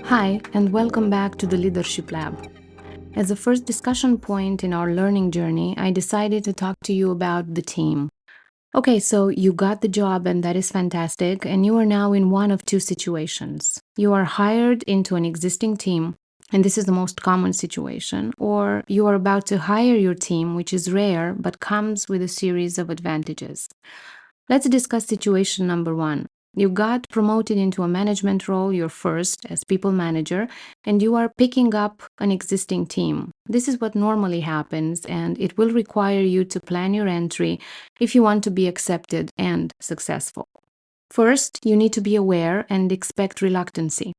Hi, and welcome back to the Leadership Lab. As a first discussion point in our learning journey, I decided to talk to you about the team. Okay, so you got the job, and that is fantastic, and you are now in one of two situations. You are hired into an existing team, and this is the most common situation, or you are about to hire your team, which is rare but comes with a series of advantages. Let's discuss situation number one. You got promoted into a management role, your first as people manager, and you are picking up an existing team. This is what normally happens, and it will require you to plan your entry if you want to be accepted and successful. First, you need to be aware and expect reluctancy.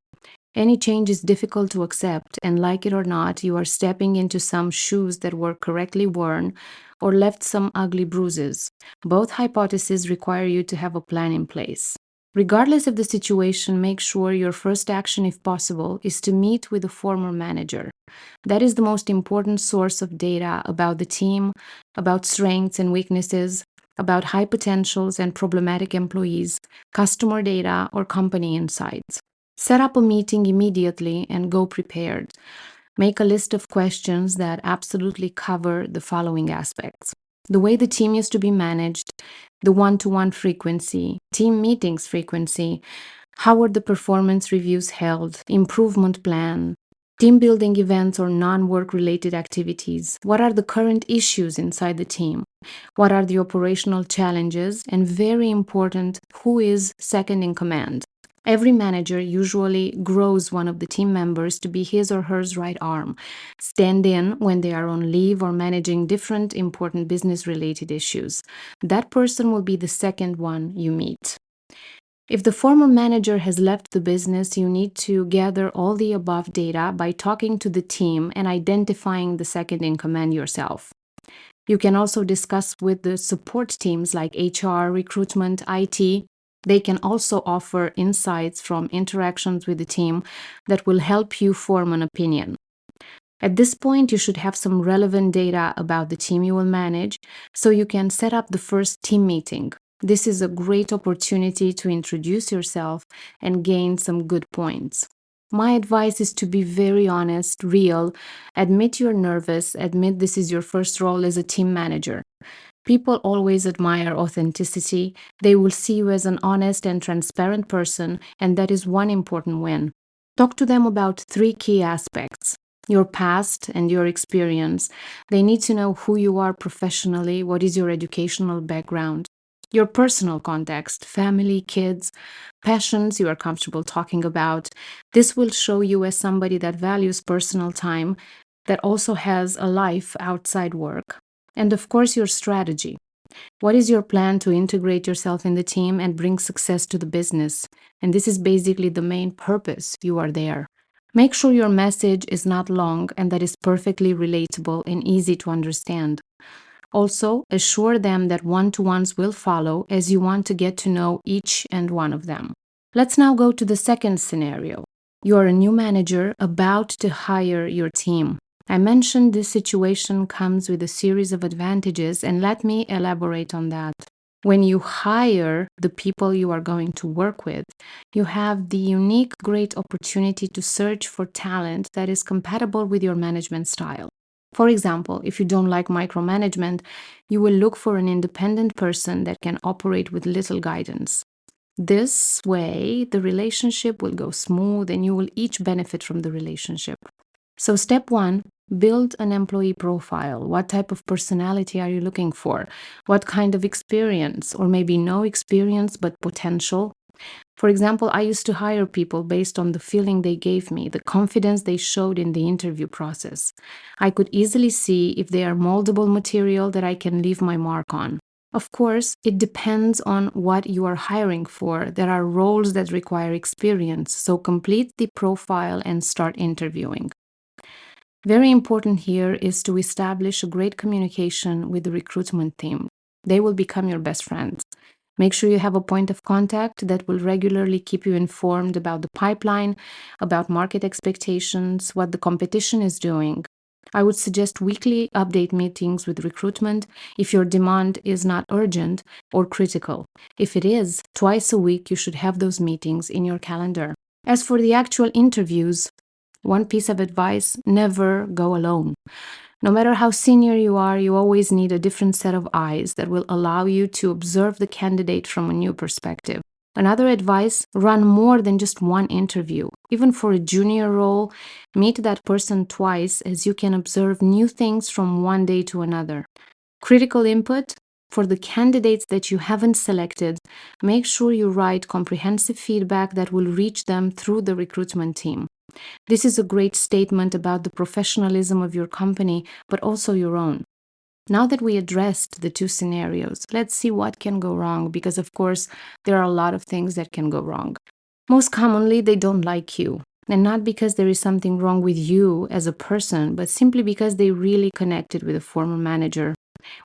Any change is difficult to accept, and like it or not, you are stepping into some shoes that were correctly worn or left some ugly bruises. Both hypotheses require you to have a plan in place. Regardless of the situation, make sure your first action, if possible, is to meet with a former manager. That is the most important source of data about the team, about strengths and weaknesses, about high potentials and problematic employees, customer data, or company insights. Set up a meeting immediately and go prepared. Make a list of questions that absolutely cover the following aspects: the way the team used to be managed, the one-to-one frequency, team meetings frequency, how were the performance reviews held, improvement plan, team building events or non-work related activities, what are the current issues inside the team, what are the operational challenges, and very important, who is second in command. Every manager usually grows one of the team members to be his or her right arm, stand in when they are on leave or managing different important business-related issues. That person will be the second one you meet. If the former manager has left the business, you need to gather all the above data by talking to the team and identifying the second in command yourself. You can also discuss with the support teams like HR, recruitment, IT. They can also offer insights from interactions with the team that will help you form an opinion. At this point, you should have some relevant data about the team you will manage, so you can set up the first team meeting. This is a great opportunity to introduce yourself and gain some good points. My advice is to be very honest, real, admit you're nervous, admit this is your first role as a team manager. People always admire authenticity. They will see you as an honest and transparent person, and that is one important win. Talk to them about three key aspects: your past and your experience. They need to know who you are professionally, what is your educational background, your personal context, family, kids, passions you are comfortable talking about. This will show you as somebody that values personal time, that also has a life outside work. And of course, your strategy. What is your plan to integrate yourself in the team and bring success to the business? And this is basically the main purpose you are there. Make sure your message is not long and that is perfectly relatable and easy to understand. Also, assure them that one-to-ones will follow as you want to get to know each and one of them. Let's now go to the second scenario. You are a new manager about to hire your team. I mentioned this situation comes with a series of advantages, and let me elaborate on that. When you hire the people you are going to work with, you have the unique, great opportunity to search for talent that is compatible with your management style. For example, if you don't like micromanagement, you will look for an independent person that can operate with little guidance. This way, the relationship will go smooth and you will each benefit from the relationship. So step one, build an employee profile. What type of personality are you looking for? What kind of experience, or maybe no experience but potential? For example, I used to hire people based on the feeling they gave me, the confidence they showed in the interview process. I could easily see if they are moldable material that I can leave my mark on. Of course, it depends on what you are hiring for. There are roles that require experience, so complete the profile and start interviewing. Very important here is to establish a great communication with the recruitment team. They will become your best friends. Make sure you have a point of contact that will regularly keep you informed about the pipeline, about market expectations, what the competition is doing. I would suggest weekly update meetings with recruitment if your demand is not urgent or critical. If it is, twice a week you should have those meetings in your calendar. As for the actual interviews, one piece of advice: never go alone. No matter how senior you are, you always need a different set of eyes that will allow you to observe the candidate from a new perspective. Another advice: run more than just one interview. Even for a junior role, meet that person twice, as you can observe new things from one day to another. Critical input: for the candidates that you haven't selected, make sure you write comprehensive feedback that will reach them through the recruitment team. This is a great statement about the professionalism of your company, but also your own. Now that we addressed the two scenarios, let's see what can go wrong, because of course, there are a lot of things that can go wrong. Most commonly, they don't like you. And not because there is something wrong with you as a person, but simply because they really connected with a former manager,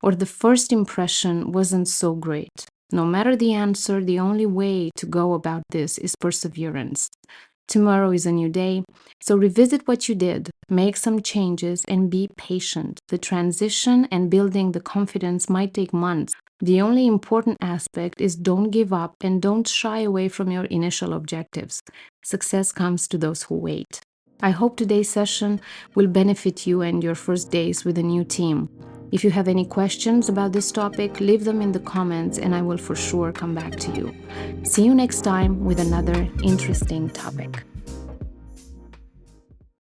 or the first impression wasn't so great. No matter the answer, the only way to go about this is perseverance. Tomorrow is a new day, so revisit what you did, make some changes, and be patient. The transition and building the confidence might take months. The only important aspect is don't give up and don't shy away from your initial objectives. Success comes to those who wait. I hope today's session will benefit you and your first days with a new team. If you have any questions about this topic, leave them in the comments and I will for sure come back to you. See you next time with another interesting topic.